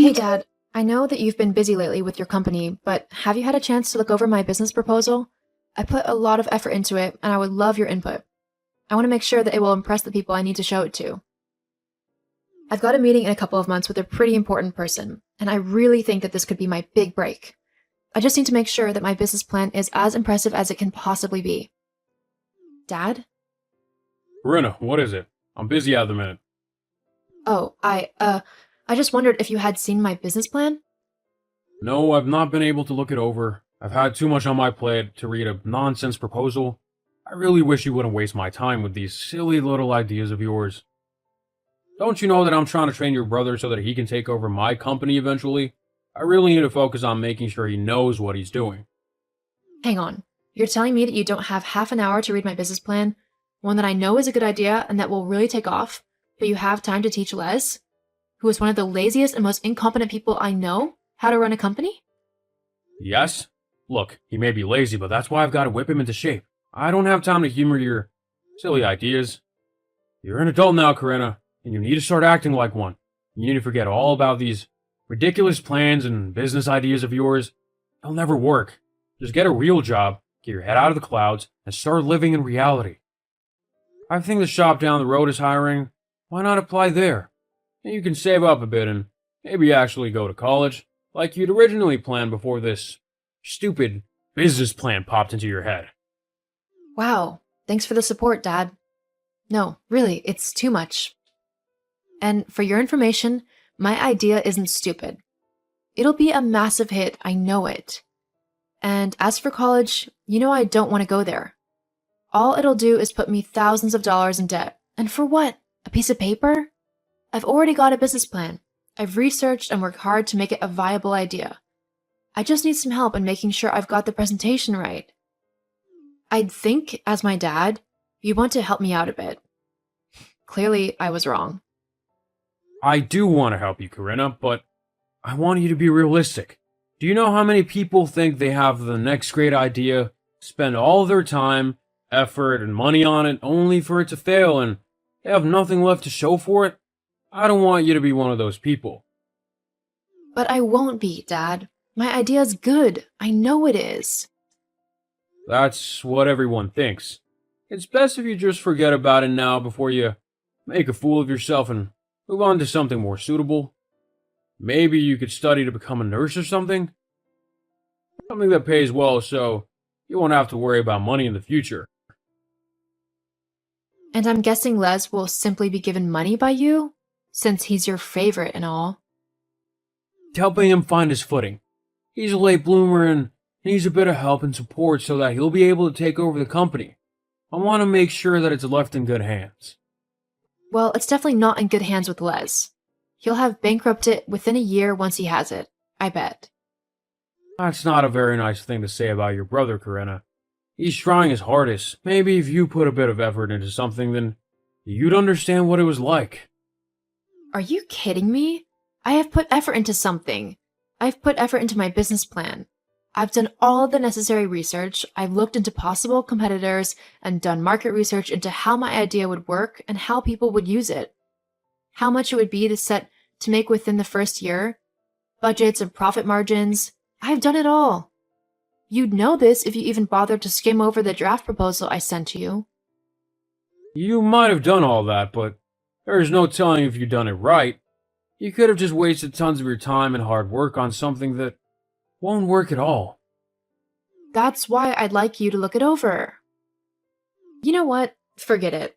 Hey, Dad. I know that you've been busy lately with your company, but have you had a chance to look over my business proposal? I put a lot of effort into it, and I would love your input. I want to make sure that it will impress the people I need to show it to. I've got a meeting in a couple of months with a pretty important person, and I really think that this could be my big break. I just need to make sure that my business plan is as impressive as it can possibly be. Dad? Corinna, what is it? I'm busy at the minute. Oh, I just wondered if you had seen my business plan? No, I've not been able to look it over. I've had too much on my plate to read a nonsense proposal. I really wish you wouldn't waste my time with these silly little ideas of yours. Don't you know that I'm trying to train your brother so that he can take over my company eventually? I really need to focus on making sure he knows what he's doing. Hang on. You're telling me that you don't have half an hour to read my business plan? One that I know is a good idea and that will really take off, but you have time to teach Les, who is one of the laziest and most incompetent people I know, how to run a company? Yes? Look, he may be lazy, but that's why I've got to whip him into shape. I don't have time to humor your silly ideas. You're an adult now, Corinna, and you need to start acting like one. You need to forget all about these ridiculous plans and business ideas of yours. They'll never work. Just get a real job, get your head out of the clouds, and start living in reality. I think the shop down the road is hiring. Why not apply there? And you can save up a bit and maybe actually go to college, like you'd originally planned before this stupid business plan popped into your head. Wow, thanks for the support, Dad. No, really, it's too much. And for your information, my idea isn't stupid. It'll be a massive hit, I know it. And as for college, you know I don't want to go there. All it'll do is put me thousands of dollars in debt. And for what? A piece of paper? I've already got a business plan. I've researched and worked hard to make it a viable idea. I just need some help in making sure I've got the presentation right. I'd think, as my dad, you want to help me out a bit. Clearly, I was wrong. I do want to help you, Corinna, but I want you to be realistic. Do you know how many people think they have the next great idea, spend all their time, effort, and money on it only for it to fail and they have nothing left to show for it? I don't want you to be one of those people. But I won't be, Dad. My idea's good. I know it is. That's what everyone thinks. It's best if you just forget about it now before you make a fool of yourself and move on to something more suitable. Maybe you could study to become a nurse or something? Something that pays well so you won't have to worry about money in the future. And I'm guessing Les will simply be given money by you, since he's your favorite and all. Helping him find his footing. He's a late bloomer and needs a bit of help and support so that he'll be able to take over the company. I want to make sure that it's left in good hands. Well, it's definitely not in good hands with Les. He'll have bankrupted it within a year once he has it, I bet. That's not a very nice thing to say about your brother, Corinna. He's trying his hardest. Maybe if you put a bit of effort into something, then you'd understand what it was like. Are you kidding me? I have put effort into something. I've put effort into my business plan. I've done all of the necessary research. I've looked into possible competitors and done market research into how my idea would work and how people would use it. How much it would be to make within the first year, budgets and profit margins. I've done it all. You'd know this if you even bothered to skim over the draft proposal I sent to you. You might have done all that, but there's no telling if you'd done it right. You could have just wasted tons of your time and hard work on something that won't work at all. That's why I'd like you to look it over. You know what? Forget it.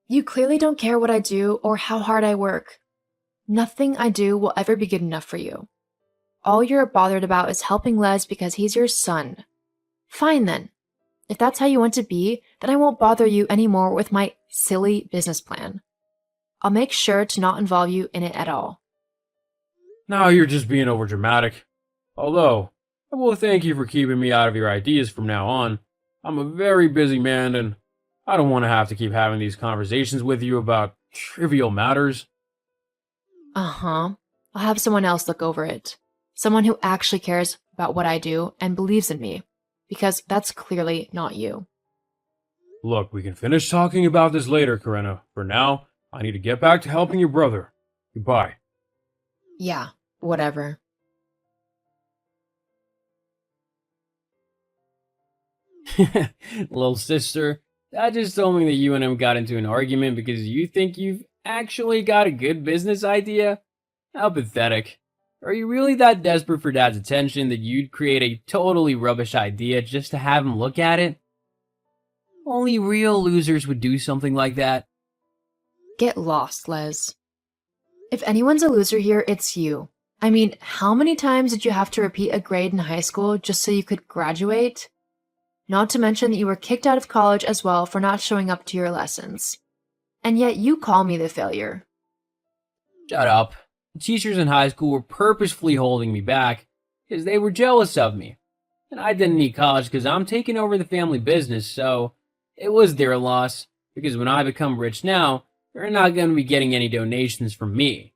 You clearly don't care what I do or how hard I work. Nothing I do will ever be good enough for you. All you're bothered about is helping Les because he's your son. Fine then. If that's how you want to be, then I won't bother you anymore with my silly business plan. I'll make sure to not involve you in it at all. Now you're just being overdramatic. Although, I will thank you for keeping me out of your ideas from now on. I'm a very busy man and I don't want to have to keep having these conversations with you about trivial matters. Uh-huh. I'll have someone else look over it. Someone who actually cares about what I do and believes in me. Because that's clearly not you. Look, we can finish talking about this later, Corinna. For now, I need to get back to helping your brother. Goodbye. Yeah, whatever. Little sister, that just told me that you and him got into an argument because you think you've actually got a good business idea? How pathetic. Are you really that desperate for Dad's attention that you'd create a totally rubbish idea just to have him look at it? Only real losers would do something like that. Get lost, Les. If anyone's a loser here, it's you. I mean, how many times did you have to repeat a grade in high school just so you could graduate? Not to mention that you were kicked out of college as well for not showing up to your lessons. And yet you call me the failure. Shut up. The teachers in high school were purposefully holding me back because they were jealous of me. And I didn't need college because I'm taking over the family business, so it was their loss because when I become rich now, they're not going to be getting any donations from me.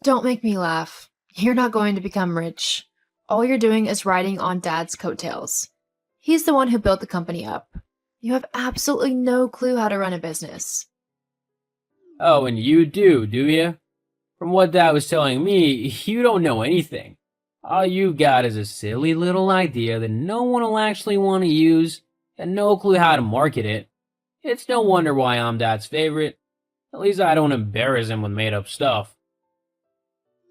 Don't make me laugh. You're not going to become rich. All you're doing is riding on Dad's coattails. He's the one who built the company up. You have absolutely no clue how to run a business. Oh, and you do you? From what Dad was telling me, you don't know anything. All you got is a silly little idea that no one will actually want to use and no clue how to market it. It's no wonder why I'm Dad's favorite. At least I don't embarrass him with made-up stuff.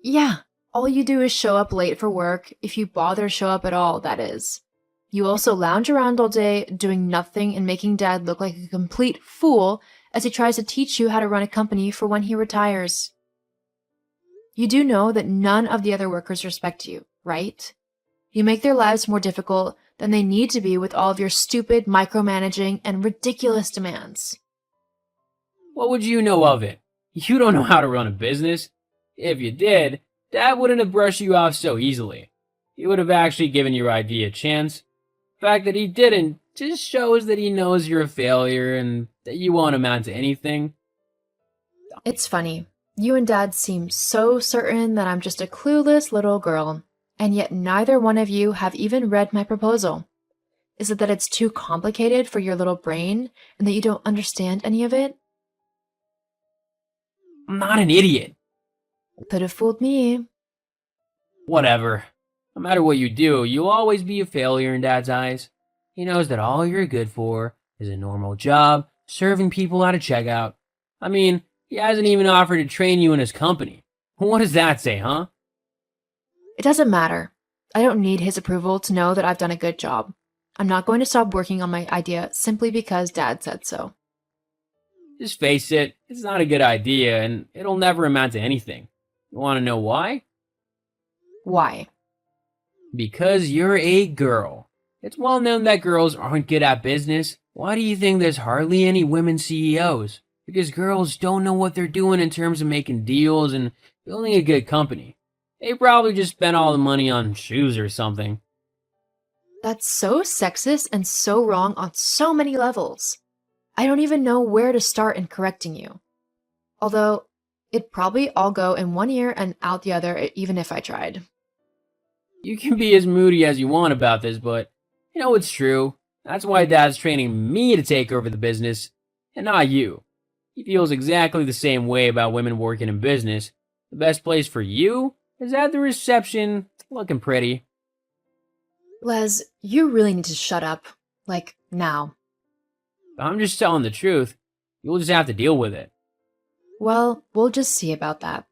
Yeah, all you do is show up late for work, if you bother to show up at all, that is. You also lounge around all day, doing nothing and making Dad look like a complete fool as he tries to teach you how to run a company for when he retires. You do know that none of the other workers respect you, right? You make their lives more difficult than they need to be with all of your stupid micromanaging and ridiculous demands. What would you know of it? You don't know how to run a business. If you did, Dad wouldn't have brushed you off so easily. He would have actually given your idea a chance. The fact that he didn't just shows that he knows you're a failure and that you won't amount to anything. It's funny. You and Dad seem so certain that I'm just a clueless little girl, and yet neither one of you have even read my proposal. Is it that it's too complicated for your little brain and that you don't understand any of it? I'm not an idiot. Could have fooled me. Whatever. No matter what you do, you'll always be a failure in Dad's eyes. He knows that all you're good for is a normal job, serving people at a checkout. I mean, he hasn't even offered to train you in his company. What does that say, huh? It doesn't matter. I don't need his approval to know that I've done a good job. I'm not going to stop working on my idea simply because Dad said so. Just face it, it's not a good idea and it'll never amount to anything. You want to know why? Why? Because you're a girl. It's well known that girls aren't good at business. Why do you think there's hardly any women CEOs? Because girls don't know what they're doing in terms of making deals and building a good company. They probably just spent all the money on shoes or something. That's so sexist and so wrong on so many levels. I don't even know where to start in correcting you. Although, it'd probably all go in one ear and out the other even if I tried. You can be as moody as you want about this, but you know it's true. That's why Dad's training me to take over the business, and not you. He feels exactly the same way about women working in business. The best place for you is at the reception, looking pretty. Les, you really need to shut up. Like, now. I'm just telling the truth. You'll just have to deal with it. Well, we'll just see about that.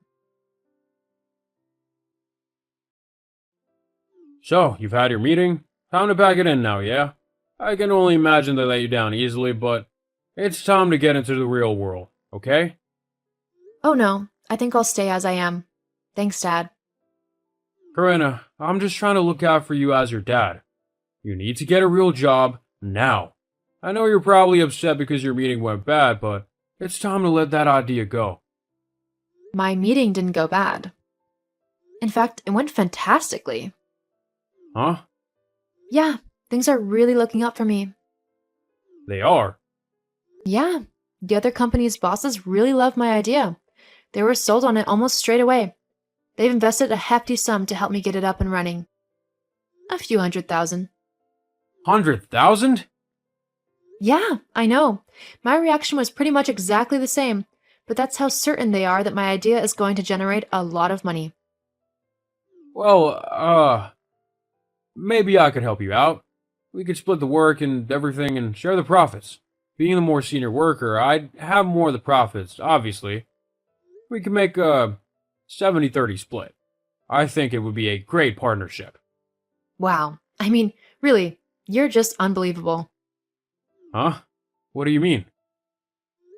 So, you've had your meeting? Time to pack it in now, yeah? I can only imagine they let you down easily, but it's time to get into the real world, okay? Oh no, I think I'll stay as I am. Thanks, Dad. Corinna, I'm just trying to look out for you as your dad. You need to get a real job now. I know you're probably upset because your meeting went bad, but it's time to let that idea go. My meeting didn't go bad. In fact, it went fantastically. Huh? Yeah, things are really looking up for me. They are. Yeah, the other company's bosses really loved my idea. They were sold on it almost straight away. They've invested a hefty sum to help me get it up and running. A few $100,000. 100,000? Yeah, I know. My reaction was pretty much exactly the same. but that's how certain they are that my idea is going to generate a lot of money. Well, maybe I could help you out. We could split the work and everything and share the profits. Being the more senior worker, I'd have more of the profits, obviously. We could make a 70-30 split. I think it would be a great partnership. Wow. I mean, really, you're just unbelievable. Huh? What do you mean?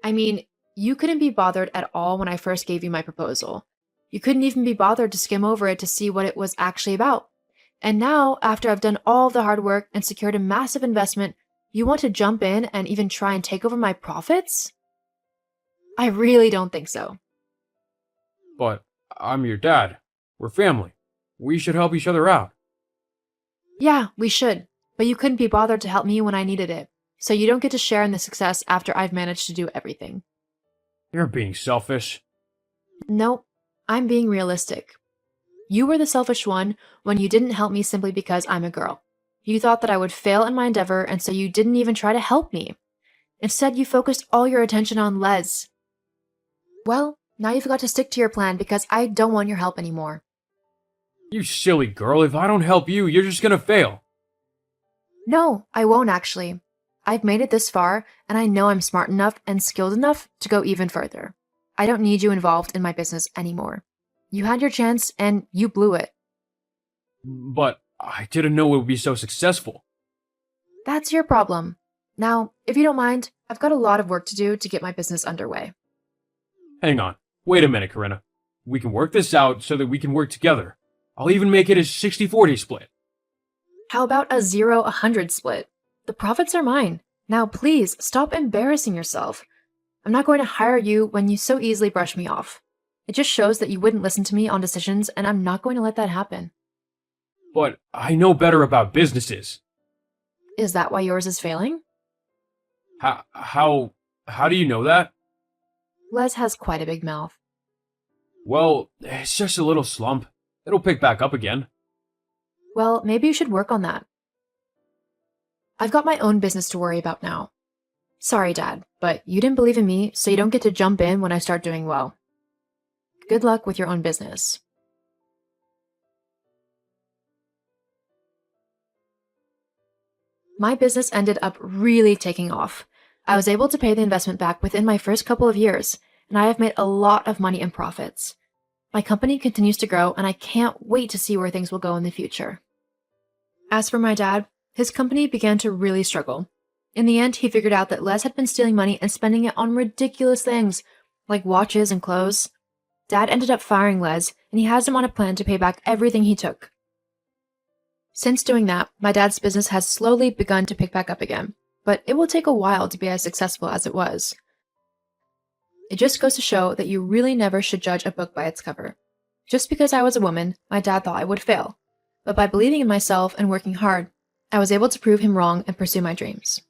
I mean, you couldn't be bothered at all when I first gave you my proposal. You couldn't even be bothered to skim over it to see what it was actually about. And now, after I've done all the hard work and secured a massive investment, you want to jump in and even try and take over my profits? I really don't think so. But I'm your dad. We're family. We should help each other out. Yeah, we should, but you couldn't be bothered to help me when I needed it, so you don't get to share in the success after I've managed to do everything. You're being selfish. Nope, I'm being realistic. You were the selfish one when you didn't help me simply because I'm a girl. You thought that I would fail in my endeavor, and so you didn't even try to help me. Instead, you focused all your attention on Les. Well, now you've got to stick to your plan because I don't want your help anymore. You silly girl, if I don't help you, you're just gonna fail. No, I won't actually. I've made it this far, and I know I'm smart enough and skilled enough to go even further. I don't need you involved in my business anymore. You had your chance, and you blew it. But I didn't know it would be so successful. That's your problem. Now, if you don't mind, I've got a lot of work to do to get my business underway. Hang on. Wait a minute, Corinna. We can work this out so that we can work together. I'll even make it a 60-40 split. How about a 0-100 split? The profits are mine. Now, please, stop embarrassing yourself. I'm not going to hire you when you so easily brush me off. It just shows that you wouldn't listen to me on decisions, and I'm not going to let that happen. But I know better about businesses. Is that why yours is failing? How do you know that? Les has quite a big mouth. Well, it's just a little slump. It'll pick back up again. Well, maybe you should work on that. I've got my own business to worry about now. Sorry, Dad, but you didn't believe in me, so you don't get to jump in when I start doing well. Good luck with your own business. My business ended up really taking off. I was able to pay the investment back within my first couple of years, and I have made a lot of money in profits. My company continues to grow, and I can't wait to see where things will go in the future. As for my dad, his company began to really struggle. In the end, he figured out that Les had been stealing money and spending it on ridiculous things, like watches and clothes. Dad ended up firing Les, and he has him on a plan to pay back everything he took. Since doing that, my dad's business has slowly begun to pick back up again, but it will take a while to be as successful as it was. It just goes to show that you really never should judge a book by its cover. Just because I was a woman, my dad thought I would fail, but by believing in myself and working hard, I was able to prove him wrong and pursue my dreams.